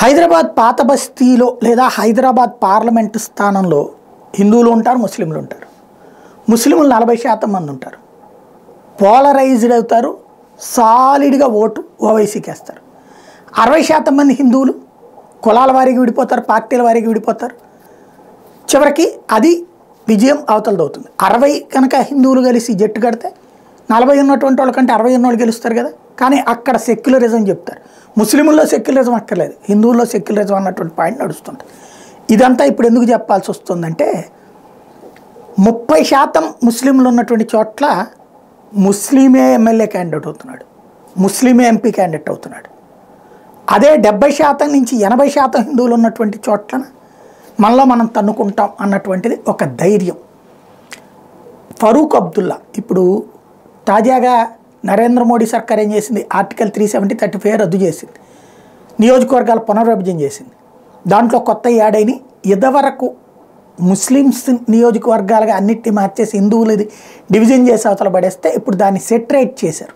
హైదరాబాద్ పాత బస్తీలో లేదా హైదరాబాద్ పార్లమెంటు స్థానంలో హిందువులు ఉంటారు, ముస్లింలు ఉంటారు. ముస్లింలు 40% మంది ఉంటారు. పోలరైజ్డ్ అవుతారు, సాలిడ్గా ఓటు ఓవైసీకి వేస్తారు. 60% మంది హిందువులు కులాల వారికి విడిపోతారు, పార్టీల వారికి విడిపోతారు. చివరికి అది విజయం అవతలదవుతుంది. 60 కనుక హిందువులు కలిసి జట్టు కడితే 40 ఉన్నటువంటి వాళ్ళకంటే 60 ఉన్నోళ్ళు గెలుస్తారు కదా. కానీ అక్కడ సెక్యులరిజం చెప్తారు. ముస్లింల్లో సెక్యులరిజం అక్కర్లేదు, హిందువుల్లో సెక్యులరిజం అన్నటువంటి పాయింట్ నడుస్తుంది. ఇదంతా ఇప్పుడు ఎందుకు చెప్పాల్సి వస్తుందంటే 30% ముస్లింలు ఉన్నటువంటి చోట్ల ముస్లిమే ఎమ్మెల్యే క్యాండిడేట్ అవుతున్నాడు, ముస్లిమే ఎంపీ క్యాండిడేట్ అవుతున్నాడు. అదే 70% నుంచి 80% హిందువులు ఉన్నటువంటి చోట్ల మనలో మనం తన్నుకుంటాం అన్నటువంటిది ఒక ధైర్యం. ఫరూక్ అబ్దుల్లా ఇప్పుడు తాజాగా నరేంద్ర మోడీ సర్కార్ ఏం చేసింది, ఆర్టికల్ 370-35 రద్దు చేసింది, నియోజకవర్గాల పునర్విభజన చేసింది. దాంట్లో కొత్త యాడైని ఇదివరకు ముస్లిమ్స్ నియోజకవర్గాలుగా అన్నిటినీ మార్చేసి హిందువులది డివిజన్ చేసి అవతల పడేస్తే ఇప్పుడు దాన్ని సెటరేట్ చేశారు.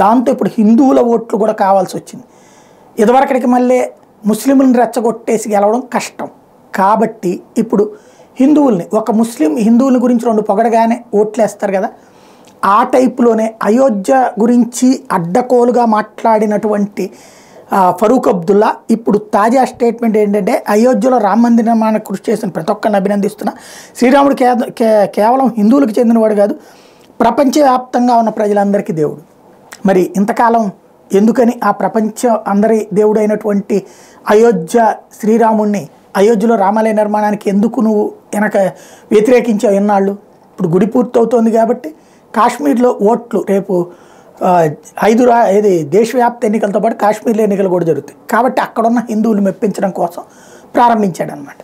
దాంతో ఇప్పుడు హిందువుల ఓట్లు కూడా కావాల్సి వచ్చింది. ఇదివరకడికి మళ్ళీ ముస్లింలను రెచ్చగొట్టేసి గెలవడం కష్టం కాబట్టి ఇప్పుడు హిందువుల్ని, ఒక ముస్లిం హిందువుల గురించి 2 పొగడగానే ఓట్లేస్తారు కదా, ఆ టైపులోనే అయోధ్య గురించి అడ్డకోలుగా మాట్లాడినటువంటి ఫరూక్ అబ్దుల్లా ఇప్పుడు తాజా స్టేట్మెంట్ ఏంటంటే, అయోధ్యలో రామ మందిర నిర్మాణానికి కృషి చేసిన ప్రతి ఒక్కరిని అభినందిస్తున్నా. శ్రీరాముడు కేవలం హిందువులకు చెందినవాడు కాదు, ప్రపంచవ్యాప్తంగా ఉన్న ప్రజలందరికీ దేవుడు. మరి ఇంతకాలం ఎందుకని ఆ ప్రపంచం అందరి దేవుడు అయినటువంటి అయోధ్య శ్రీరాముడిని అయోధ్యలో రామాలయ నిర్మాణానికి ఎందుకు నువ్వు వెనక వ్యతిరేకించావు ఎన్నాళ్ళు? ఇప్పుడు గుడి పూర్తవుతోంది కాబట్టి కాశ్మీర్లో ఓట్లు రేపు దేశవ్యాప్త ఎన్నికలతో పాటు కాశ్మీర్లో ఎన్నికలు కూడా జరుగుతాయి కాబట్టి అక్కడున్న హిందువులు మెప్పించడం కోసం ప్రారంభించాడనమాట.